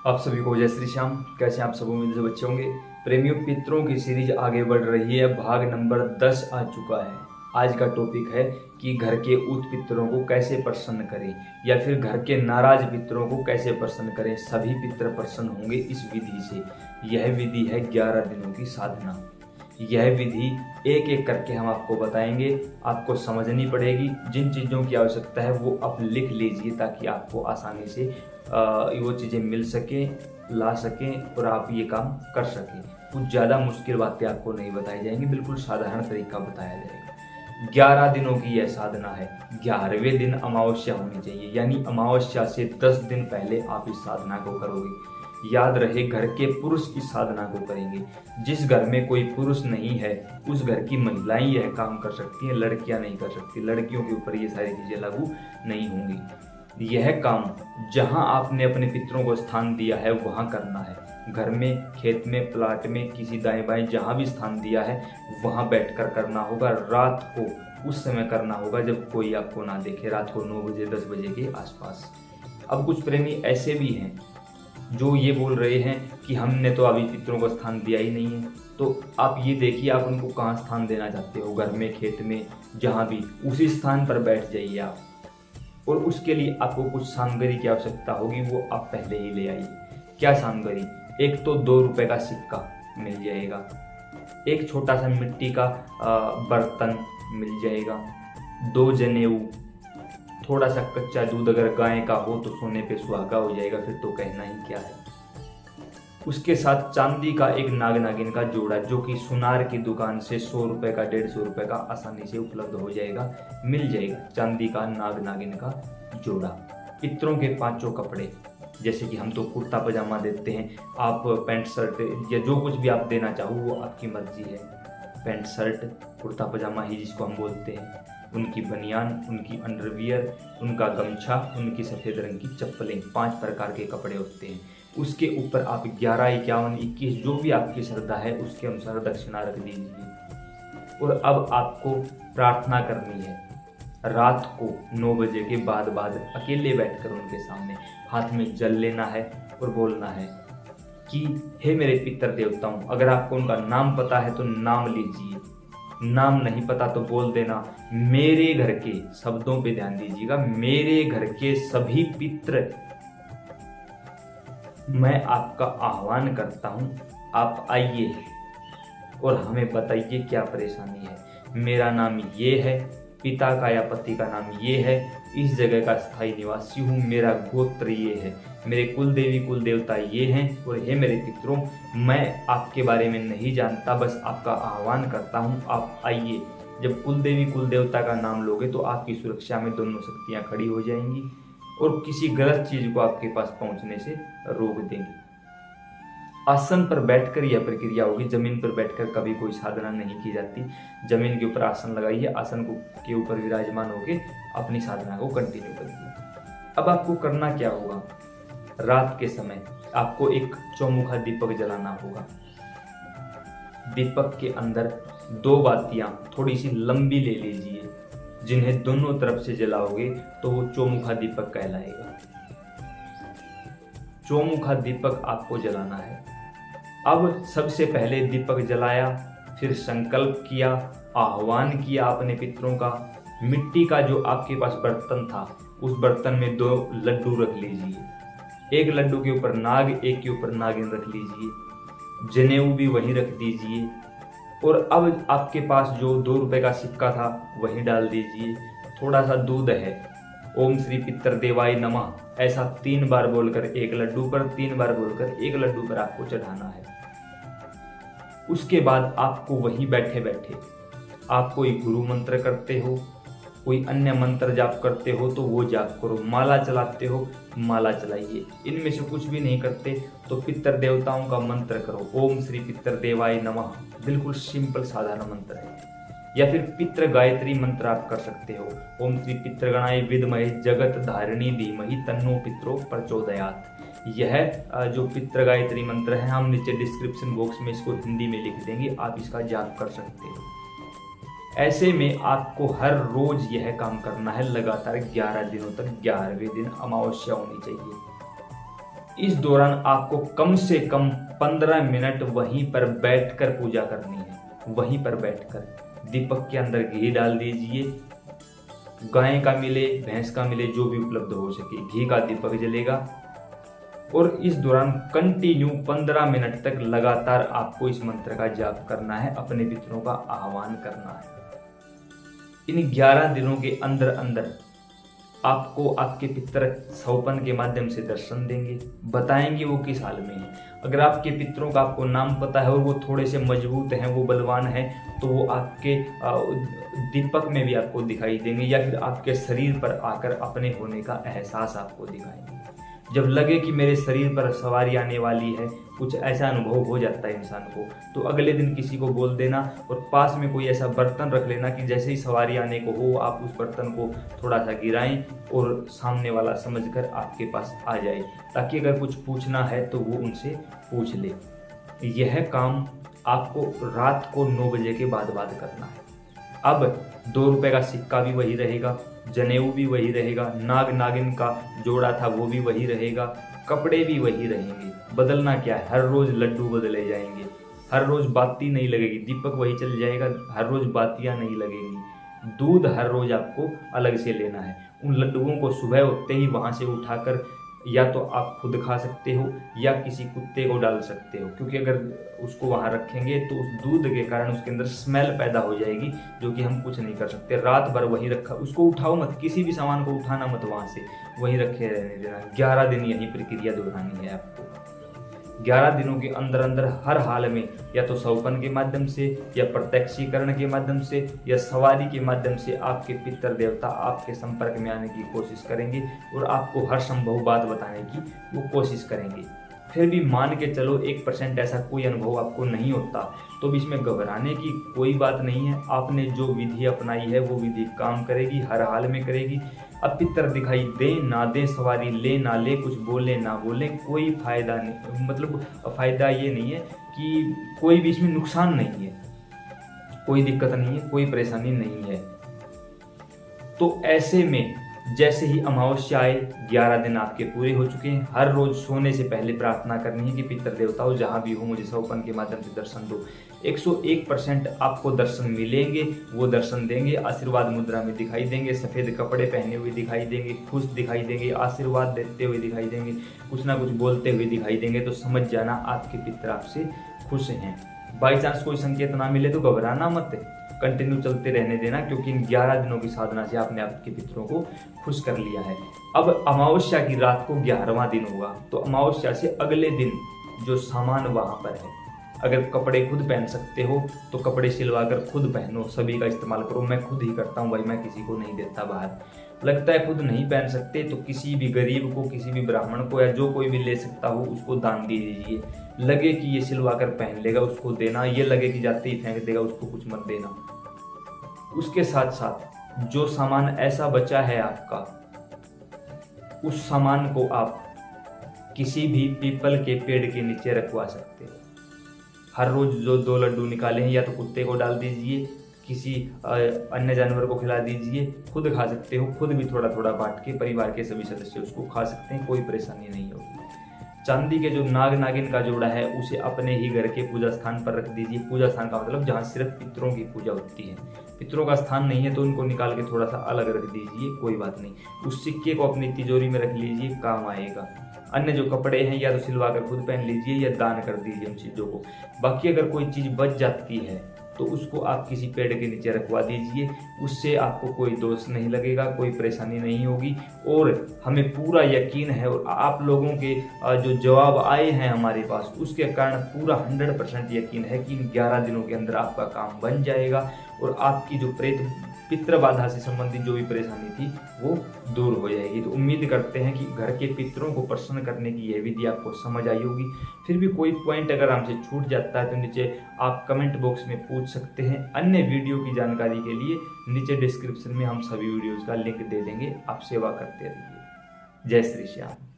आप सभी को जय श्री श्याम। कैसे हैं आप सब? उम्मीद से बच्चे होंगे। प्रेमियों, पितरों की सीरीज आगे बढ़ रही है। भाग नंबर 10 आ चुका है। आज का टॉपिक है कि घर के उत पितरों को कैसे प्रसन्न करें या फिर घर के नाराज पितरों को कैसे प्रसन्न करें। सभी पितर प्रसन्न होंगे इस विधि से। यह विधि है 11 दिनों की साधना। यह विधि एक एक करके हम आपको बताएंगे। आपको समझनी पड़ेगी। जिन चीज़ों की आवश्यकता है वो आप लिख लीजिए ताकि आपको आसानी से वो चीज़ें मिल सकें, ला सकें और आप ये काम कर सकें। कुछ ज़्यादा मुश्किल बातें आपको नहीं बताई जाएंगी, बिल्कुल साधारण तरीका बताया जाएगा। 11 दिनों की यह साधना है। 11वें दिन अमावस्या होनी चाहिए, यानी अमावस्या से 10 दिन पहले आप इस साधना को करोगे। याद रहे, घर के पुरुष इस साधना को करेंगे। जिस घर में कोई पुरुष नहीं है उस घर की महिलाएं यह काम कर सकती हैं, लड़कियां नहीं कर सकती। लड़कियों के ऊपर ये सारी चीजें लागू नहीं होंगी। यह काम जहां आपने अपने पितरों को स्थान दिया है वहां करना है। घर में, खेत में, प्लाट में, किसी दाएं बाएं जहां भी स्थान दिया है वहां बैठकर करना होगा। रात को उस समय करना होगा जब कोई आपको ना देखे, रात को 9 बजे 10 बजे के आसपास। अब कुछ प्रेमी ऐसे भी हैं जो ये बोल रहे हैं कि हमने तो अभी पितरों को स्थान दिया ही नहीं है। तो आप ये देखिए, आप उनको कहाँ स्थान देना चाहते हो। घर में, खेत में, जहाँ भी, उसी स्थान पर बैठ जाइए आप। और उसके लिए आपको कुछ सामग्री की आवश्यकता होगी, वो आप पहले ही ले आइए। क्या सामग्री? एक तो 2 रुपए का सिक्का मिल जाएगा, एक छोटा सा मिट्टी का बर्तन मिल जाएगा, 2 जनेऊ, थोड़ा सा कच्चा दूध, अगर गाय का हो तो सोने पे सुहागा हो जाएगा, फिर तो कहना ही क्या है। उसके साथ चांदी का एक नाग नागिन का जोड़ा, जो कि सुनार की दुकान से 100 रुपए का, 150 रुपए का आसानी से उपलब्ध हो जाएगा, मिल जाएगा। चांदी का नाग नागिन का जोड़ा। पितरों के 5 कपड़े, जैसे कि हम तो कुर्ता पजामा देते हैं, आप पैंट शर्ट या जो कुछ भी आप देना चाहो वो आपकी मर्जी है। पैंट शर्ट, कुर्ता पजामा ही जिसको हम बोलते हैं, उनकी बनियान, उनकी अंडरवियर, उनका गमछा, उनकी सफ़ेद रंग की चप्पलें, 5 प्रकार के कपड़े होते हैं। उसके ऊपर आप 11, 51, 21 जो भी आपकी श्रद्धा है उसके अनुसार दक्षिणा रख दीजिए। और अब आपको प्रार्थना करनी है। रात को 9 बजे के बाद अकेले बैठकर उनके सामने हाथ में जल लेना है और बोलना है कि हे मेरे पितर देवताओं। अगर आपको उनका नाम पता है तो नाम लीजिए, नाम नहीं पता तो बोल देना। मेरे घर के, शब्दों पे ध्यान दीजिएगा, मेरे घर के सभी पितर मैं आपका आह्वान करता हूं, आप आइए और हमें बताइए क्या परेशानी है। मेरा नाम ये है, पिता का या पति का नाम ये है, इस जगह का स्थायी निवासी हूँ, मेरा गोत्र ये है, मेरे कुल देवी कुल देवता ये हैं, और हे मेरे पितरों, मैं आपके बारे में नहीं जानता, बस आपका आह्वान करता हूँ, आप आइए। जब कुल देवी कुल देवता का नाम लोगे तो आपकी सुरक्षा में दोनों शक्तियाँ खड़ी हो जाएंगी और किसी गलत चीज को आपके पास पहुंचने से रोक देंगी। आसन पर बैठकर यह प्रक्रिया होगी। जमीन पर बैठकर कभी कोई साधना नहीं की जाती। जमीन के ऊपर आसन लगाइए, आसन के ऊपर विराजमान होकर अपनी साधना को कंटिन्यू करिए। अब आपको करना क्या होगा? रात के समय आपको एक चौमुखा दीपक जलाना होगा। दीपक के अंदर 2 बातियां थोड़ी सी लंबी ले लीजिए, जिन्हें दोनों तरफ से जलाओगे तो वो चौमुखा दीपक कहलाएगा। चौमुखा दीपक आपको जलाना है। अब सबसे पहले दीपक जलाया, फिर संकल्प किया, आह्वान किया अपने पितरों का। मिट्टी का जो आपके पास बर्तन था उस बर्तन में 2 लड्डू रख लीजिए। एक लड्डू के ऊपर नाग, एक के ऊपर नागिन रख लीजिए। जनेऊ भी वहीं रख दीजिए। और अब आपके पास जो 2 रुपए का सिक्का था वहीं डाल दीजिए। थोड़ा सा दूध है, ओम श्री पितर देवाय नमः, ऐसा 3 बार बोलकर एक लड्डू पर, 3 बार बोलकर एक लड्डू पर आपको चढ़ाना है। उसके बाद आपको वहीं बैठे बैठे आप कोई गुरु मंत्र करते हो, कोई अन्य मंत्र जाप करते हो तो वो जाप करो, माला चलाते हो माला चलाइए। इनमें से कुछ भी नहीं करते तो पितर देवताओं का मंत्र करो, ओम श्री पितर देवाय नमः, बिल्कुल सिंपल साधारण मंत्र है। या फिर पितृ गायत्री मंत्र आप कर सकते हो, ओम श्री पितृगणाय विद्महे जगत धारिणी धीमहि तन्नो पितरो प्रचोदयात्। यह जो पितृ गायत्री मंत्र है हम नीचे डिस्क्रिप्शन बॉक्स में इसको हिंदी में लिख देंगे, आप इसका जाप कर सकते हो। ऐसे में आपको हर रोज यह काम करना है लगातार 11 दिनों तक। 11वें दिन अमावस्या होनी चाहिए। इस दौरान आपको कम से कम 15 मिनट वहीं पर बैठकर पूजा करनी है। वहीं पर बैठकर दीपक के अंदर घी डाल दीजिए, गाय का मिले भैंस का मिले जो भी उपलब्ध हो सके, घी का दीपक जलेगा और इस दौरान कंटिन्यू 15 मिनट तक लगातार आपको इस मंत्र का जाप करना है, अपने पितरों का आह्वान करना है। इन 11 दिनों के अंदर अंदर आपको आपके पितर सौपन के माध्यम से दर्शन देंगे, बताएंगे वो किस हाल में है। अगर आपके पितरों का आपको नाम पता है और वो थोड़े से मजबूत हैं, वो बलवान हैं, तो वो आपके दीपक में भी आपको दिखाई देंगे या फिर आपके शरीर पर आकर अपने होने का एहसास आपको दिखाएंगे। जब लगे कि मेरे शरीर पर सवारी आने वाली है, कुछ ऐसा अनुभव हो जाता है इंसान को, तो अगले दिन किसी को बोल देना और पास में कोई ऐसा बर्तन रख लेना कि जैसे ही सवारी आने को हो आप उस बर्तन को थोड़ा सा गिराएं और सामने वाला समझकर आपके पास आ जाए, ताकि अगर कुछ पूछना है तो वो उनसे पूछ ले। यह काम आपको रात को 9 बजे के बाद करना है। अब 2 रुपए का सिक्का भी वही रहेगा, जनेऊ भी वही रहेगा, नाग नागिन का जोड़ा था वो भी वही रहेगा, कपड़े भी वही रहेंगे। बदलना क्या है, हर रोज लड्डू बदले जाएंगे, हर रोज बाती नहीं लगेगी, दीपक वही चल जाएगा, हर रोज बातियां नहीं लगेगी। दूध हर रोज आपको अलग से लेना है। उन लड्डुओं को सुबह उठते ही वहां से उठाकर या तो आप खुद खा सकते हो या किसी कुत्ते को डाल सकते हो, क्योंकि अगर उसको वहां रखेंगे तो उस दूध के कारण उसके अंदर स्मेल पैदा हो जाएगी, जो कि हम कुछ नहीं कर सकते। रात भर वही रखा, उसको उठाओ मत, किसी भी सामान को उठाना मत, वहां से वही रखे रहने देना। 11 दिन यही प्रक्रिया दोहरानी है आपको। 11 दिनों के अंदर अंदर हर हाल में या तो सौपन के माध्यम से या प्रत्यक्षीकरण के माध्यम से या सवारी के माध्यम से आपके पितर देवता आपके संपर्क में आने की कोशिश करेंगे और आपको हर संभव बात बताने की वो कोशिश करेंगे। फिर भी मान के चलो 1% ऐसा कोई अनुभव आपको नहीं होता, तो भी इसमें घबराने की कोई बात नहीं है। आपने जो विधि अपनाई है वो विधि काम करेगी, हर हाल में करेगी। अब पितर दिखाई दे ना दे, सवारी ले ना ले, कुछ बोले ना बोले, कोई फायदा नहीं, मतलब फायदा ये नहीं है कि कोई भी इसमें नुकसान नहीं है, कोई दिक्कत नहीं है, कोई परेशानी नहीं है। तो ऐसे में जैसे ही अमावस्या आए, 11 दिन आपके पूरे हो चुके हैं, हर रोज सोने से पहले प्रार्थना करनी है कि पितर देवताओं जहाँ भी हो मुझे सौपन के माध्यम से दर्शन दो। 101% आपको दर्शन मिलेंगे, वो दर्शन देंगे, आशीर्वाद मुद्रा में दिखाई देंगे, सफ़ेद कपड़े पहने हुए दिखाई देंगे, खुश दिखाई देंगे, आशीर्वाद देते हुए दिखाई देंगे, कुछ ना कुछ बोलते हुए दिखाई देंगे। तो समझ जाना आपके पितर आपसे खुश हैं। बाई चांस कोई संकेत ना मिले तो घबराना मत, कंटिन्यू चलते रहने देना, क्योंकि इन 11 दिनों की साधना से आपने आपके पितरों को खुश कर लिया है। अब अमावस्या की रात को 11वां दिन होगा, तो अमावस्या से अगले दिन जो सामान वहां पर है, अगर कपड़े खुद पहन सकते हो तो कपड़े सिलवा कर खुद पहनो, सभी का इस्तेमाल करो। मैं खुद ही करता हूँ भाई, मैं किसी को नहीं देता बाहर। लगता है खुद नहीं पहन सकते तो किसी भी गरीब को, किसी भी ब्राह्मण को, या जो कोई भी ले सकता हो उसको दान दे दीजिए। लगे कि ये सिलवा कर पहन लेगा उसको देना, ये लगे कि जाते ही फेंक देगा उसको कुछ मत देना। उसके साथ साथ जो सामान ऐसा बचा है आपका, उस सामान को आप किसी भी पीपल के पेड़ के नीचे रखवा सकते हो। हर रोज जो 2 लड्डू निकाले हैं या तो कुत्ते को डाल दीजिए, किसी अन्य जानवर को खिला दीजिए, खुद खा सकते हो, खुद भी थोड़ा थोड़ा बांट के परिवार के सभी सदस्य उसको खा सकते हैं, कोई परेशानी नहीं होगी। चांदी के जो नाग नागिन का जोड़ा है उसे अपने ही घर के पूजा स्थान पर रख दीजिए। पूजा स्थान का मतलब जहाँ सिर्फ पितरों की पूजा होती है। पितरों का स्थान नहीं है तो उनको निकाल के थोड़ा सा अलग रख दीजिए, कोई बात नहीं। उस सिक्के को अपनी तिजोरी में रख लीजिए, काम आएगा। अन्य जो कपड़े हैं या तो सिलवा कर खुद पहन लीजिए या दान कर दीजिए उन चीज़ों को। बाकी अगर कोई चीज़ बच जाती है तो उसको आप किसी पेड़ के नीचे रखवा दीजिए, उससे आपको कोई दोष नहीं लगेगा, कोई परेशानी नहीं होगी। और हमें पूरा यकीन है और आप लोगों के जो जवाब आए हैं हमारे पास, उसके कारण पूरा 100% यकीन है कि इन 11 दिनों के अंदर आपका काम बन जाएगा और आपकी जो पितृ बाधा से संबंधित जो भी परेशानी थी वो दूर हो जाएगी। तो उम्मीद करते हैं कि घर के पितरों को प्रसन्न करने की यह विधि आपको समझ आई होगी। फिर भी कोई पॉइंट अगर हमसे छूट जाता है तो नीचे आप कमेंट बॉक्स में पूछ सकते हैं। अन्य वीडियो की जानकारी के लिए नीचे डिस्क्रिप्शन में हम सभी वीडियोज़ का लिंक दे देंगे। आप सेवा करते रहिए। जय श्री श्याम।